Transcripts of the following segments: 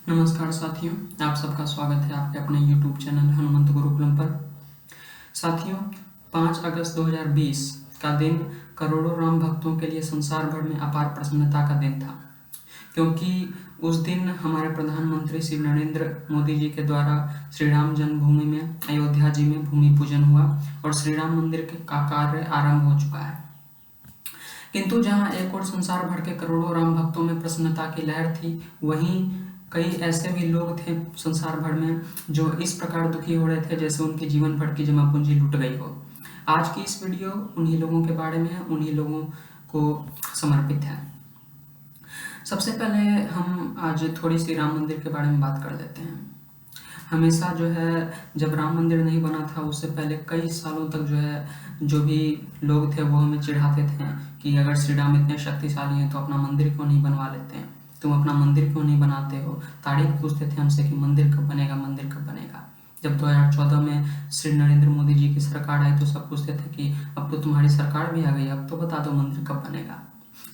नमस्कार साथियों, आप सबका स्वागत है आपके अपने YouTube चैनल हनुमंत गुरुकुलम पर। साथियों, 5 अगस्त 2020 का दिन करोड़ों राम भक्तों के लिए संसार भर में अपार प्रसन्नता का दिन था, क्योंकि उस दिन हमारे प्रधानमंत्री श्री नरेंद्र मोदी जी के द्वारा श्री राम जन्मभूमि में अयोध्या जी में भूमि पूजन हुआ और श्री राम मंदिर का कार्य आरंभ हो चुका है। किंतु जहां एक और संसार भर के करोड़ों राम भक्तों में प्रसन्नता की लहर थी, वहीं कई ऐसे भी लोग थे संसार भर में जो इस प्रकार दुखी हो रहे थे जैसे उनके जीवन भर की जमा पूंजी लुट गई हो। आज की इस वीडियो उन्हीं लोगों के बारे में है, उन्हीं लोगों को समर्पित है। सबसे पहले हम आज थोड़ी सी राम मंदिर के बारे में बात कर लेते हैं। हमेशा जो है जब राम मंदिर नहीं बना था उससे पहले कई सालों तक जो है जो भी लोग थे वो हमें चिढ़ाते थे कि अगर श्री राम इतने शक्तिशाली हैं तो अपना मंदिर क्यों नहीं बनवा लेते हैं, तुम अपना मंदिर क्यों नहीं बनाते हो। तारीख पूछते थे हमसे कि मंदिर कब बनेगा, मंदिर कब बनेगा। जब 2014 में श्री नरेंद्र मोदी जी की सरकार आई तो सब पूछते थे कि अब तो तुम्हारी सरकार भी आ गई, अब तो बता दो मंदिर कब बनेगा।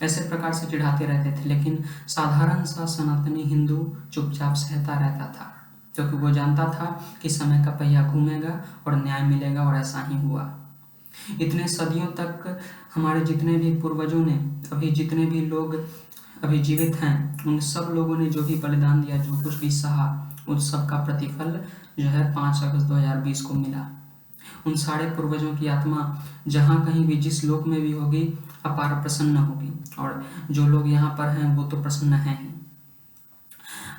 ऐसे प्रकार से चिढ़ाते रहते थे, लेकिन साधारण सा सनातनी हिंदू चुपचाप सहता रहता था, क्योंकि वो जानता था कि समय का पहिया घूमेगा और न्याय मिलेगा, और ऐसा ही हुआ। इतने सदियों तक हमारे जितने भी पूर्वजों ने, अभी जितने भी लोग अभी जीवित हैं, उन सब लोगों ने जो भी बलिदान दिया, जो कुछ भी सहा, उन सब का प्रतिफल जो है 5 अगस्त 2020 को मिला। उन सारे पूर्वजों की आत्मा जहाँ कहीं भी जिस लोक में भी होगी अपार प्रसन्न होगी, और जो लोग यहाँ पर हैं वो तो प्रसन्न हैं ही।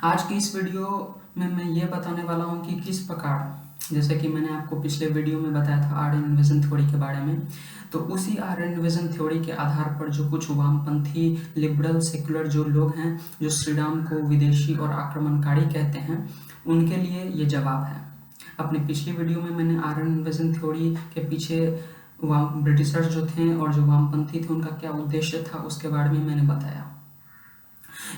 आज की इस वीडियो में मैं ये बताने वाला हूँ कि किस प्रकार, जैसे कि मैंने आपको पिछले वीडियो में बताया था आर्यन इन्वेजन थ्योरी के बारे में, तो उसी आर्यन इन्वेजन थ्योरी के आधार पर जो कुछ वामपंथी लिबरल सेक्युलर जो लोग हैं, जो श्री राम को विदेशी और आक्रमणकारी कहते हैं, उनके लिए ये जवाब है। अपनी पिछली वीडियो में मैंने आर्यन इन्वेजन थ्योरी के पीछे ब्रिटिशर्स जो थे और जो वामपंथी थे उनका क्या उद्देश्य था उसके बारे में मैंने बताया।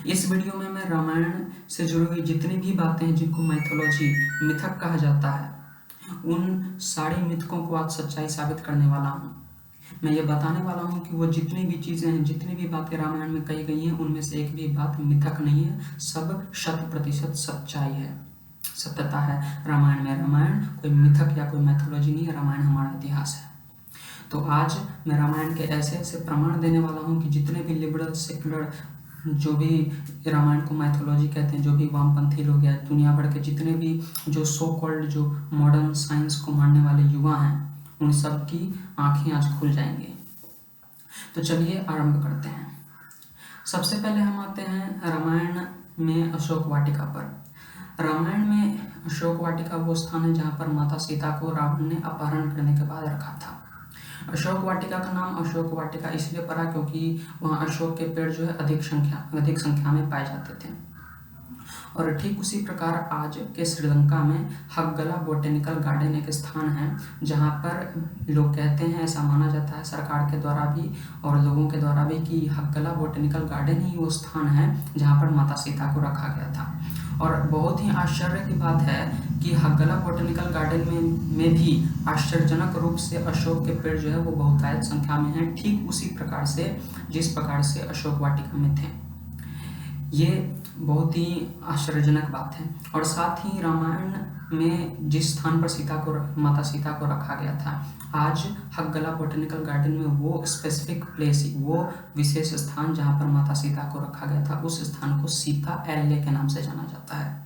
इस वीडियो में मैं रामायण से जुड़ी हुई जितनी भी बातें हैं जिनको मैथोलॉजी मिथक कहा जाता है, उन सारी मिथकों को आज सच्चाई साबित करने वाला हूँ। मैं ये बताने वाला हूँ कि वो जितनी भी चीज़ें हैं, जितनी भी बातें रामायण में कही गई हैं, उनमें से एक भी बात मिथक नहीं है, सब 100% सच्चाई है, सत्यता है रामायण में। रामायण कोई मिथक या कोई मैथोलॉजी नहीं है, रामायण हमारा इतिहास है। तो आज मैं रामायण के ऐसे ऐसे प्रमाण देने वाला हूँ कि जितने भी लिबरल सेक्युलर जो भी रामायण को मैथोलॉजी कहते हैं, जो भी वामपंथी लोग हैं, दुनिया भर के जितने भी जो सो कॉल्ड जो मॉडर्न साइंस को मानने वाले युवा हैं, उन सब की आंखें आज खुल जाएंगी। तो चलिए आरंभ करते हैं। सबसे पहले हम आते हैं रामायण में अशोक वाटिका पर। रामायण में अशोक वाटिका वो स्थान है जहाँ पर माता सीता को रावण ने अपहरण करने के बाद रखा था। अशोक वाटिका का नाम अशोक वाटिका इसलिए पड़ा क्योंकि वहाँ अशोक के पेड़ जो है अधिक संख्या में पाए जाते थे। और ठीक उसी प्रकार आज के श्रीलंका में हक्गला बोटेनिकल गार्डन एक स्थान है जहाँ पर लोग कहते हैं, ऐसा माना जाता है सरकार के द्वारा भी और लोगों के द्वारा भी, कि हक्गला बोटेनिकल गार्डन ही वो स्थान है जहाँ पर माता सीता को रखा गया था। और बहुत ही आश्चर्य की बात है कि हक्गला बोटेनिकल गार्डन में भी आश्चर्यजनक रूप से अशोक के पेड़ जो है वो बहुतायत संख्या में हैं, ठीक उसी प्रकार से जिस प्रकार से अशोक वाटिका में थे। ये बहुत ही आश्चर्यजनक बात है। और साथ ही रामायण में जिस स्थान पर माता सीता को रखा गया था, आज हक्गला बोटेनिकल गार्डन में वो स्पेसिफिक प्लेस, वो विशेष स्थान जहाँ पर माता सीता को रखा गया था, उस स्थान को सीता एल्ले के नाम से जाना जाता है।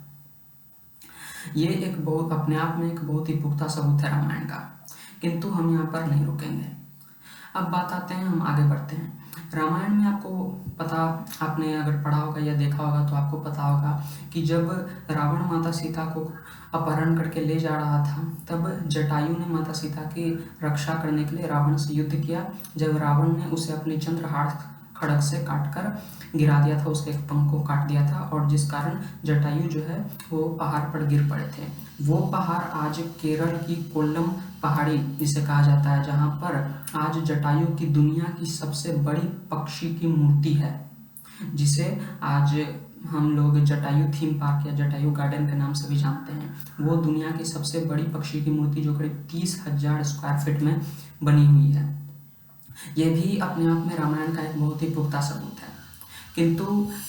ये एक बहुत अपने आप में एक बहुत ही पुख्ता सबूत है रामायण का, किंतु हम यहाँ पर नहीं रुकेंगे। अब बात आते हैं, हम आगे बढ़ते हैं। रामायण में आपको पता, आपने अगर पढ़ा होगा या देखा होगा तो आपको पता होगा कि जब रावण माता सीता को अपहरण करके ले जा रहा था, तब जटायु ने माता सीता की रक्षा करने के लिए रावण से युद्ध किया। जब रावण ने उसे अपनी चंद्रहार खड़ग से काटकर गिरा दिया था, उसके एक पंख को काट दिया था, और जिस कारण जटायु जो है वो पहाड़ पर गिर पड़े थे। वो पहाड़ आज केरल की कोल्लम पहाड़ी जिसे कहा जाता है, जहाँ पर आज जटायु की दुनिया की सबसे बड़ी पक्षी की मूर्ति है, जिसे आज हम लोग जटायु थीम पार्क या जटायु गार्डन के नाम से भी जानते हैं। वो दुनिया की सबसे बड़ी पक्षी की मूर्ति जो करीब 30,000 स्क्वायर फीट में बनी हुई है। ये भी अपने आप में रामायण का एक बहुत ही पुख्ता सबूत है। किंतु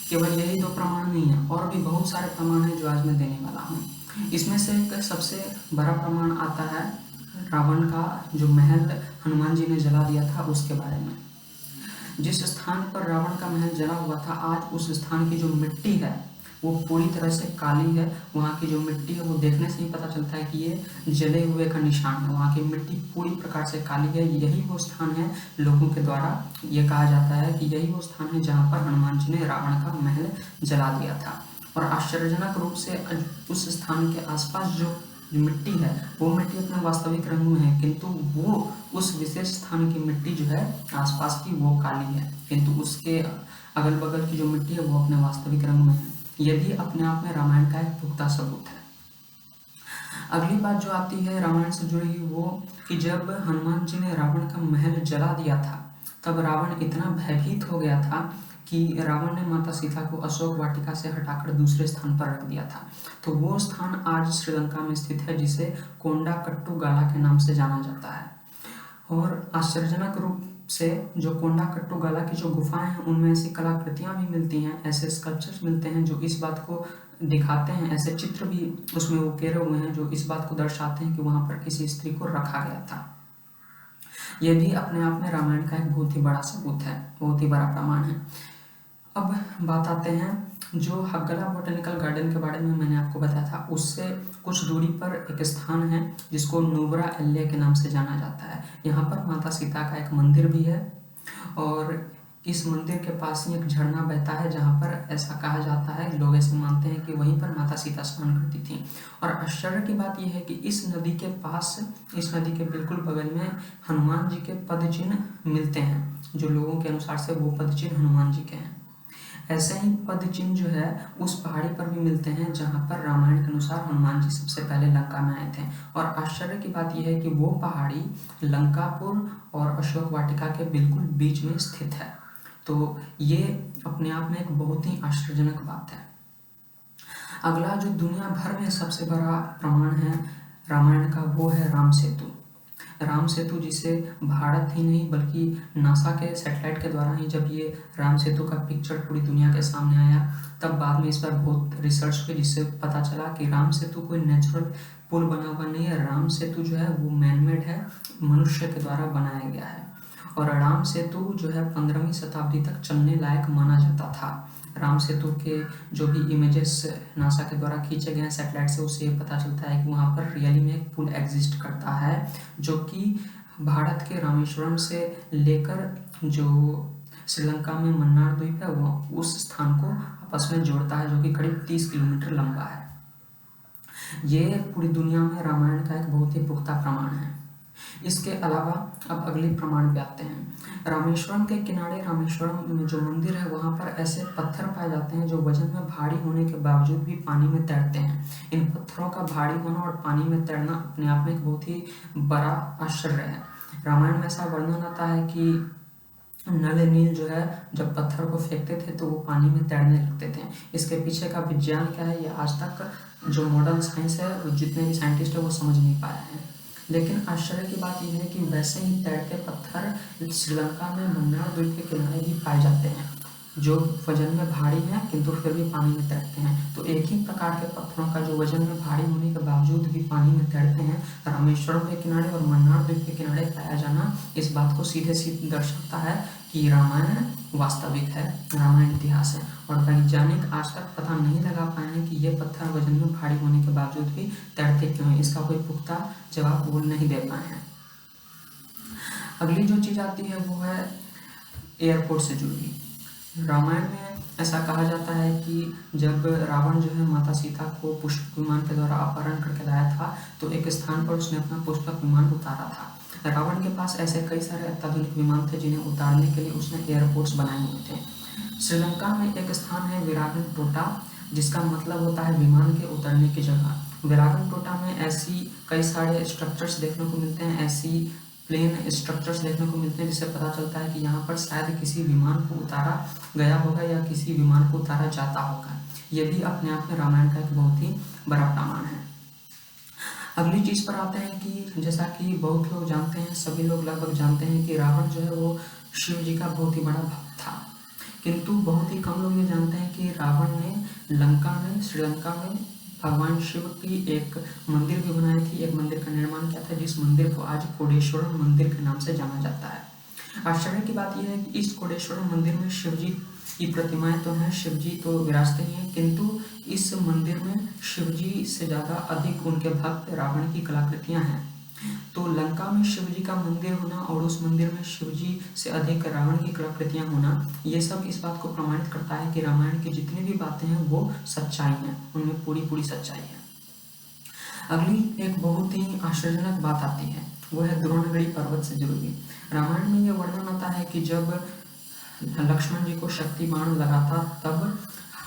केवल यही 2 प्रमाण नहीं है, और भी बहुत सारे प्रमाण हैं जो आज मैं देने वाला हूँ। इसमें से एक सबसे बड़ा प्रमाण आता है रावण का जो महल हनुमान जी ने जला दिया था उसके बारे में। जिस स्थान पर रावण का महल जला हुआ था, आज उस स्थान की जो मिट्टी है वो पूरी तरह से काली है। वहाँ की जो मिट्टी है वो देखने से ही पता चलता है कि ये जले हुए का निशान है। वहाँ की मिट्टी पूरी प्रकार से काली है। यही वो स्थान है, लोगों के द्वारा ये कहा जाता है कि यही वो स्थान है जहाँ पर हनुमान जी ने रावण का महल जला दिया था। और आश्चर्यजनक रूप से उस स्थान के आसपास जो मिट्टी है वो मिट्टी अपने वास्तविक रंग में है, किंतु वो उस विशेष स्थान की मिट्टी जो है आसपास की वो काली है, किंतु उसके अगल बगल की जो मिट्टी है वो अपने वास्तविक रंग में है। ये भी अपने आप में रामायण का एक पुख्ता सबूत है। अगली बात जो आती है रामायण से जुड़ी हुई वो कि जब हनुमान जी ने रावण का महल जला दिया था तब रावण इतना भयभीत हो गया था कि रावण ने माता सीता को अशोक वाटिका से हटाकर दूसरे स्थान पर रख दिया था। तो वो स्थान आज श्रीलंका में स्थित है, जिसे कोंडाकट्टू गाला के नाम से जाना जाता है। और आश्चर्यजनक रूप से जो कोंडाकट्टू गाला की जो गुफाएं हैं उनमें ऐसी कलाकृतियां भी मिलती हैं, ऐसे स्कल्पचर्स मिलते हैं जो इस बात को दिखाते हैं, ऐसे चित्र भी उसमें उकेरे हुए हैं जो इस बात को दर्शाते हैं कि वहां पर किसी स्त्री को रखा गया था। यह भी अपने आप में रामायण का एक बहुत ही बड़ा सबूत है, बहुत ही बड़ा प्रमाण है। अब बात आते हैं जो हगला बॉटेनिकल गार्डन के बारे में मैंने आपको बताया था, उससे कुछ दूरी पर एक स्थान है जिसको नुब्रा एल्ले के नाम से जाना जाता है। यहाँ पर माता सीता का एक मंदिर भी है और इस मंदिर के पास ही एक झरना बहता है जहाँ पर ऐसा कहा जाता है, लोग ऐसे मानते हैं कि वहीं पर माता सीता स्नान करती थी। और आश्चर्य की बात यह है कि इस नदी के पास, इस नदी के बिल्कुल बगल में हनुमान जी के पद चिन्ह मिलते हैं, जो लोगों के अनुसार से वो पद चिन्ह हनुमान जी के हैं। ऐसे ही पद चिन्ह जो है उस पहाड़ी पर भी मिलते हैं जहाँ पर रामायण के अनुसार हनुमान जी सबसे पहले लंका में आए थे। और आश्चर्य की बात यह है कि वो पहाड़ी लंकापुर और अशोक वाटिका के बिल्कुल बीच में स्थित है। तो ये अपने आप में एक बहुत ही आश्चर्यजनक बात है। अगला जो दुनिया भर में सबसे बड़ा प्रमाण है रामायण का वो है राम सेतु। राम सेतु जिसे भारत ही नहीं बल्कि नासा के सैटेलाइट के द्वारा ही जब ये राम सेतु का पिक्चर पूरी दुनिया के सामने आया तब बाद में इस पर बहुत रिसर्च हुई, जिससे पता चला कि राम सेतु कोई नेचुरल पुल बना हुआ नहीं है। राम सेतु जो है वो मैनमेड है, मनुष्य के द्वारा बनाया गया है। और राम सेतु जो है 15वीं शताब्दी तक चलने लायक माना जाता था। राम सेतु के जो भी इमेजेस नासा के द्वारा खींचे गए हैं सैटेलाइट से, उससे पता चलता है कि वहाँ पर रियली में एक पुल एग्जिस्ट करता है जो कि भारत के रामेश्वरम से लेकर जो श्रीलंका में मन्नार द्वीप है वो उस स्थान को आपस में जोड़ता है, जो कि करीब 30 किलोमीटर लंबा है। ये पूरी दुनिया में रामायण का एक बहुत ही पुख्ता प्रमाण है। इसके अलावा अब अगले प्रमाण पे आते हैं। रामेश्वरम के किनारे रामेश्वरम में जो मंदिर है वहाँ पर ऐसे पत्थर पाए जाते हैं जो वजन में भारी होने के बावजूद भी पानी में तैरते हैं। इन पत्थरों का भारी होना और पानी में तैरना अपने आप में एक बहुत ही बड़ा आश्चर्य है। रामायण में ऐसा वर्णन आता है कि नल नील जो है जब पत्थर को फेंकते थे तो वो पानी में तैरने लगते थे। इसके पीछे का विज्ञान क्या है ये आज तक जो मॉडर्न साइंस है वो जितने भी साइंटिस्ट है वो समझ नहीं पाए हैं। लेकिन आश्चर्य की बात यह है कि वैसे ही तैरते पत्थर श्रीलंका में मन्नार द्वीप के किनारे भी पाए जाते हैं जो वजन में भारी हैं किंतु फिर भी पानी में तैरते हैं। तो एक ही प्रकार के पत्थरों का जो वजन में भारी होने के बावजूद भी पानी में तैरते हैं, रामेश्वरम के किनारे और मन्नार द्वीप के किनारे पाया जाना इस बात को सीधे सीधे दर्शाता है कि रामायण वास्तविक है, रामायण इतिहास है। और वैज्ञानिक आज तक पता नहीं लगा पाए हैं कि ये पत्थर वजन में भारी होने के बावजूद भी तैरते क्यों हैं। इसका कोई पुख्ता जवाब वो नहीं दे पाए हैं। अगली जो चीज़ आती है वो है एयरपोर्ट से जुड़ी। रामायण में ऐसा कहा जाता है कि जब रावण जो है माता सीता को पुष्पक विमान के द्वारा अपहरण करके लाया था तो एक स्थान पर उसने अपना पुष्पक विमान उतारा था। रावण के पास ऐसे कई सारे अत्याधुनिक विमान थे जिन्हें उतारने के लिए उसने एयरपोर्ट्स बनाए हुए थे। श्रीलंका में एक स्थान है विरागन टोटा, जिसका मतलब होता है विमान के उतरने की जगह। विरागन टोटा में ऐसी कई सारे स्ट्रक्चर्स देखने को मिलते हैं, ऐसी प्लेन स्ट्रक्चर्स देखने को मिलते हैं जिससे पता चलता है कि यहाँ पर शायद किसी विमान को उतारा गया होगा या किसी विमान को उतारा जाता होगा। यह भी अपने आप में रामायण का एक बहुत ही बड़ा प्रमाण है। अगली चीज पर आते हैं कि जैसा कि बहुत लोग जानते हैं, सभी लोग लगभग जानते हैं कि रावण जो है वो शिव जी का बहुत ही बड़ा भक्त था। किंतु बहुत ही कम लोग ये जानते हैं कि रावण ने लंका में, श्रीलंका में भगवान शिव की एक मंदिर भी बनाई थी, एक मंदिर का निर्माण किया था, जिस मंदिर को आज कोडेश्वरम मंदिर के नाम से जाना जाता है। आश्चर्य की बात यह है कि इस कोडेश्वरम मंदिर में शिव जी की प्रतिमाएं तो हैं, शिव जी तो विराजते ही हैं, किंतु इस मंदिर में शिव जी से ज़्यादा अधिक उनके भक्त रावण की कलाकृतियां हैं। तो लंका में शिव जी का मंदिर होना और उस मंदिर में शिव जी से अधिक रावण की कलाकृतियां होना, ये सब इस बात को प्रमाणित करता है कि रामायण की जितनी भी बातें हैं वो सच्चाई हैं, उनमें पूरी पूरी सच्चाई है। अगली एक बहुत ही आश्चर्यजनक बात आती है, वो है द्रोणगढ़ी पर्वत से जुड़ी हुई। रामायण में ये वर्णन आता है कि जब लक्ष्मण जी को शक्ति बाण लगा था, तब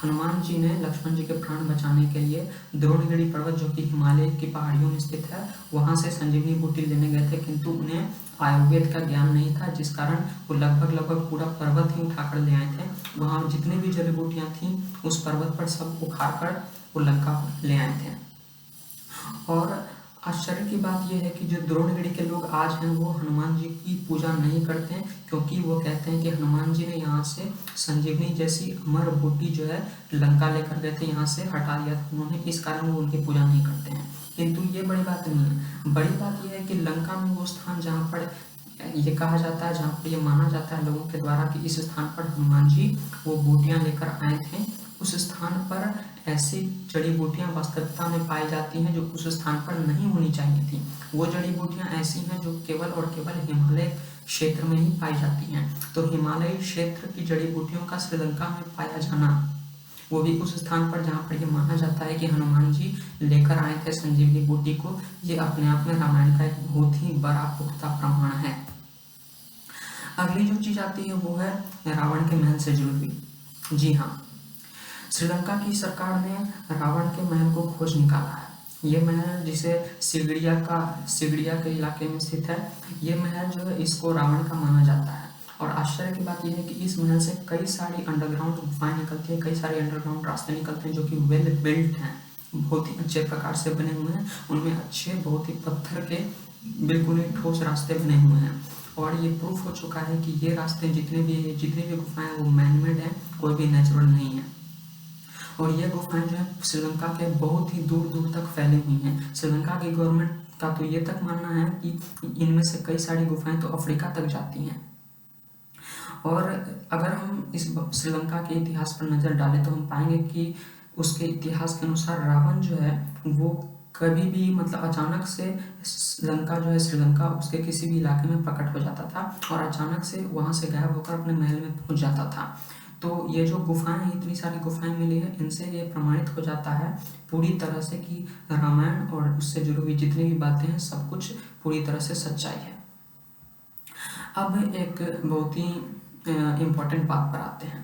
हनुमान जी ने लक्ष्मण जी के प्राण बचाने के लिए द्रोणगिरी पर्वत, जो कि हिमालय की पहाड़ियों में स्थित है, वहां से संजीवनी बूटी लेने गए थे, किंतु उन्हें आयुर्वेद का ज्ञान नहीं था, जिस कारण वो लगभग पूरा पर्वत ही उठाकर ले आए थे। वहां जितनी भी जड़ी बूटियां थी उस पर्वत पर सब उखाड़ कर वो लंका ले आए थे। और आश्चर्य की बात यह है कि जो द्रोणगिरी के लोग आज हैं वो हनुमान जी की पूजा नहीं करते हैं, क्योंकि वो कहते हैं कि हनुमान जी ने यहाँ से संजीवनी जैसी अमर बूटी जो है लंका लेकर गए थे, यहाँ से हटा दिया था उन्होंने, इस कारण वो उनकी पूजा नहीं करते हैं। किंतु ये बड़ी बात नहीं है। बड़ी बात यह है कि लंका में वो स्थान जहाँ पर ये कहा जाता है, जहाँ पर ये माना जाता है लोगों के द्वारा कि इस स्थान पर हनुमान जी वो बूटियाँ लेकर आए थे, उस स्थान पर ऐसी जड़ी बूटियां वास्तविकता में पाई जाती हैं जो उस स्थान पर नहीं होनी चाहिए थी। वो जड़ी बूटियां ऐसी हैं जो केवल और केवल हिमालय क्षेत्र में ही पाई जाती हैं। तो हिमालय क्षेत्र की जड़ी बूटियों का श्रीलंका में पाया जाना, वो भी उस स्थान पर जहाँ पर ये माना जाता है कि हनुमान जी लेकर आए थे संजीवनी बूटी को, ये अपने आप में रामायण का एक बहुत ही बड़ा पुख्ता प्रमाण है। अगली जो चीज आती है वो है रावण के महल से जुड़ी हुई। जी हाँ, श्रीलंका की सरकार ने रावण के महल को खोज निकाला है। ये महल, जिसे सिगड़िया के इलाके में स्थित है, ये महल जो है इसको रावण का माना जाता है। और आश्चर्य की बात यह है कि इस महल से कई सारी अंडरग्राउंड गुफाएं निकलती है, कई सारे अंडरग्राउंड रास्ते निकलते हैं जो कि वेल बिल्ट हैं, बहुत ही अच्छे प्रकार से बने हुए हैं। उनमें अच्छे बहुत ही पत्थर के बिल्कुल ही ठोस रास्ते बने हुए हैं। और ये प्रूफ हो चुका है कि ये रास्ते जितनी भी गुफाएं वो मैनमेड हैं, कोई भी नेचुरल नहीं है। और ये गुफाएं जो है श्रीलंका के बहुत ही दूर दूर तक फैली हुई हैं। श्रीलंका की गवर्नमेंट का तो ये तक मानना है कि इनमें से कई सारी गुफाएं तो अफ्रीका तक जाती हैं। और अगर हम इस श्रीलंका के इतिहास पर नज़र डालें तो हम पाएंगे कि उसके इतिहास के अनुसार रावण जो है वो कभी भी मतलब अचानक से लंका जो है श्रीलंका उसके किसी भी इलाके में प्रकट हो जाता था और अचानक से वहाँ से गायब होकर अपने महल में पहुँच जाता था। तो ये जो गुफाएं हैं, इतनी सारी गुफाएं मिली है, इनसे ये प्रमाणित हो जाता है पूरी तरह से कि रामायण और उससे जुड़ी हुई जितनी भी बातें हैं सब कुछ पूरी तरह से सच्चाई है। अब एक बहुत ही इम्पोर्टेंट बात पर आते हैं।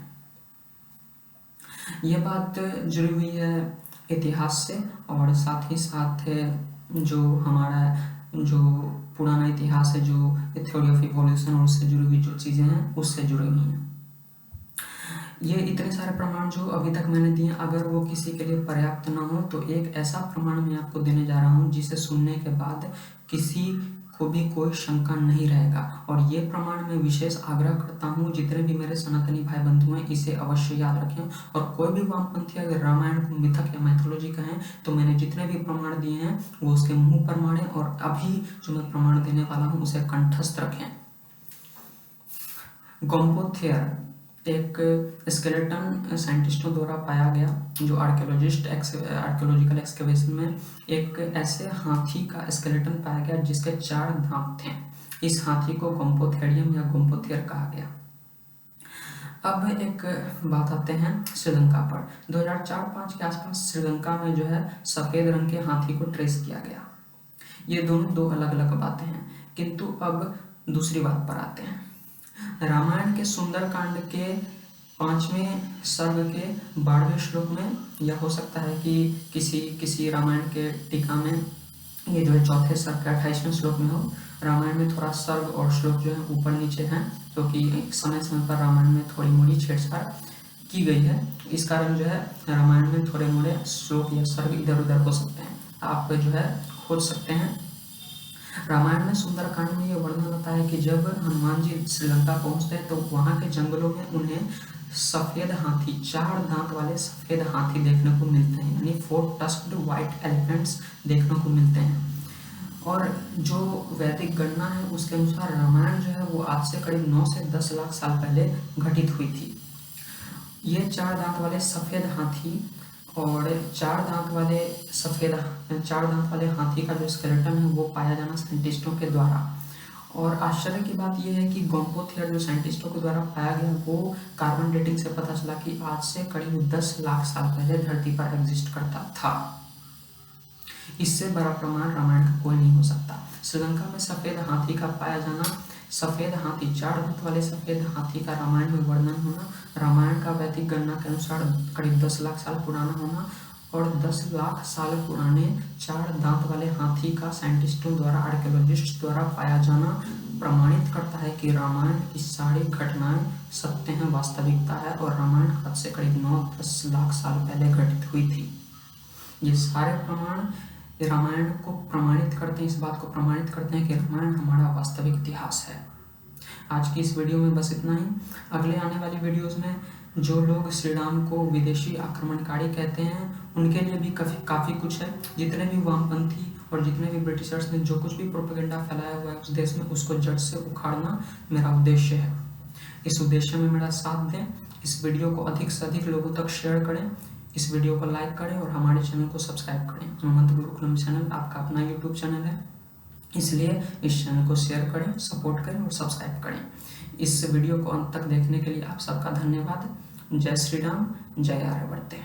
ये बात जुड़ी हुई है इतिहास से और साथ ही साथ जो हमारा जो पुराना इतिहास है, जो थ्योरी ऑफ इवोल्यूशन और उससे जुड़ी हुई जो चीज़ें हैं उससे जुड़ी हुई हैं। ये इतने सारे प्रमाण जो अभी तक मैंने दिए, अगर वो किसी के लिए पर्याप्त ना हो तो एक ऐसा प्रमाण मैं आपको देने जा रहा हूँ जिसे सुनने के बाद किसी को भी कोई शंका नहीं रहेगा। और ये प्रमाण मैं विशेष आग्रह करता हूँ जितने भी मेरे सनातनी भाई बंधु हैं इसे अवश्य याद रखें। और कोई भी वामपंथी अगर रामायण को मिथक या मैथोलॉजी कहें तो मैंने जितने भी प्रमाण दिए हैं वो उसके मुंह पर मारें और अभी जो मैं प्रमाण देने वाला हूँ उसे कंठस्थ रखें। गोम्पोथेयर एक स्केलेटन साइंटिस्टों द्वारा पाया गया, जो आर्कियोलॉजिकल एक्सकेवेशन में एक ऐसे हाथी का स्केलेटन पाया गया जिसके 4 दांत थे। इस हाथी को गोम्पोथेरियम या गोम्पोथेर कहा गया। अब एक बात आते हैं श्रीलंका पर। 2004-5 के आसपास श्रीलंका में जो है सफ़ेद रंग के हाथी को ट्रेस किया गया। ये दोनों 2 अलग अलग बातें हैं। किंतु अब दूसरी बात पर आते हैं। रामायण के सुंदरकांड के 5वें सर्ग के 12वें श्लोक में, या हो सकता है कि किसी रामायण के टीका में ये जो है 4थे सर्ग के 28वें श्लोक में हो। रामायण में थोड़ा सर्ग और श्लोक जो है ऊपर नीचे हैं, क्योंकि समय समय पर रामायण में थोड़ी मोड़ी छेड़छाड़ की गई है। इस कारण जो है रामायण में थोड़े मोड़े श्लोक या सर्ग इधर उधर हो सकते हैं, आप जो है खोज सकते हैं। रामायण में सुंदरकांड में ये वर्णन होता है कि जब हनुमान जी श्रीलंका पहुंचते हैं तो वहाँ के जंगलों में उन्हें सफेद हाथी, 4 दांत वाले सफेद हाथी देखने को मिलते हैं, यानी 4 टस्क्ड व्हाइट एलिफेंट्स देखने को मिलते हैं। और जो वैदिक गणना है उसके अनुसार रामायण जो है वो आज से करीब 9 से 10 लाख साल पहले घटित हुई थी। ये 4 दांत वाले सफेद हाथी और 4 दांत वाले हाथी का जो स्केलेटन है वो पाया जाना साइंटिस्टों के द्वारा। और आश्चर्य की बात यह है कि गोम्पोथियर जो साइंटिस्टों के द्वारा पाया गया वो कार्बन डेटिंग से पता चला कि आज से करीब 10 लाख साल पहले धरती पर एग्जिस्ट करता था। इससे बड़ा प्रमाण रामायण का कोई नहीं हो सकता। श्रीलंका में सफेद हाथी का पाया जाना, सफेद हाथी 4 दांत वाले सफेद हाथी का रामायण में वर्णन होना, रामायण का वैदिक गणना के अनुसार करीब 10 लाख साल पुराना होना और 10 लाख साल पुराने 4 दांत वाले हाथी का साइंटिस्टों द्वारा, आर्कियोलॉजिस्ट द्वारा पाया जाना प्रमाणित करता है कि रामायण की सारी घटनाएं सत्य हैं, वास्तविकता है और रामायण आज से करीब 9-10 लाख साल पहले घटित हुई थी। ये सारे प्रमाण रामायण को प्रमाणित करते हैं, इस बात को प्रमाणित करते हैं कि रामायण हमारा वास्तविक इतिहास है। आज की इस वीडियो में बस इतना ही। अगले आने वाली वीडियोस में जो लोग श्री राम को विदेशी आक्रमणकारी कहते हैं उनके लिए भी काफ़ी कुछ है। जितने भी वामपंथी और जितने भी ब्रिटिशर्स ने जो कुछ भी प्रोपेगेंडा फैलाया हुआ है उस देश में, उसको जड़ से उखाड़ना मेरा उद्देश्य है। इस उद्देश्य में मेरा साथ दें, इस वीडियो को अधिक से अधिक लोगों तक शेयर करें, इस वीडियो को लाइक करें और हमारे चैनल को सब्सक्राइब करें। हनुमंत गुरुकुलम चैनल आपका अपना यूट्यूब चैनल है, इसलिए इस चैनल को शेयर करें, सपोर्ट करें और सब्सक्राइब करें। इस वीडियो को अंत तक देखने के लिए आप सबका धन्यवाद। जय श्री राम, जय आर्यवर्ते।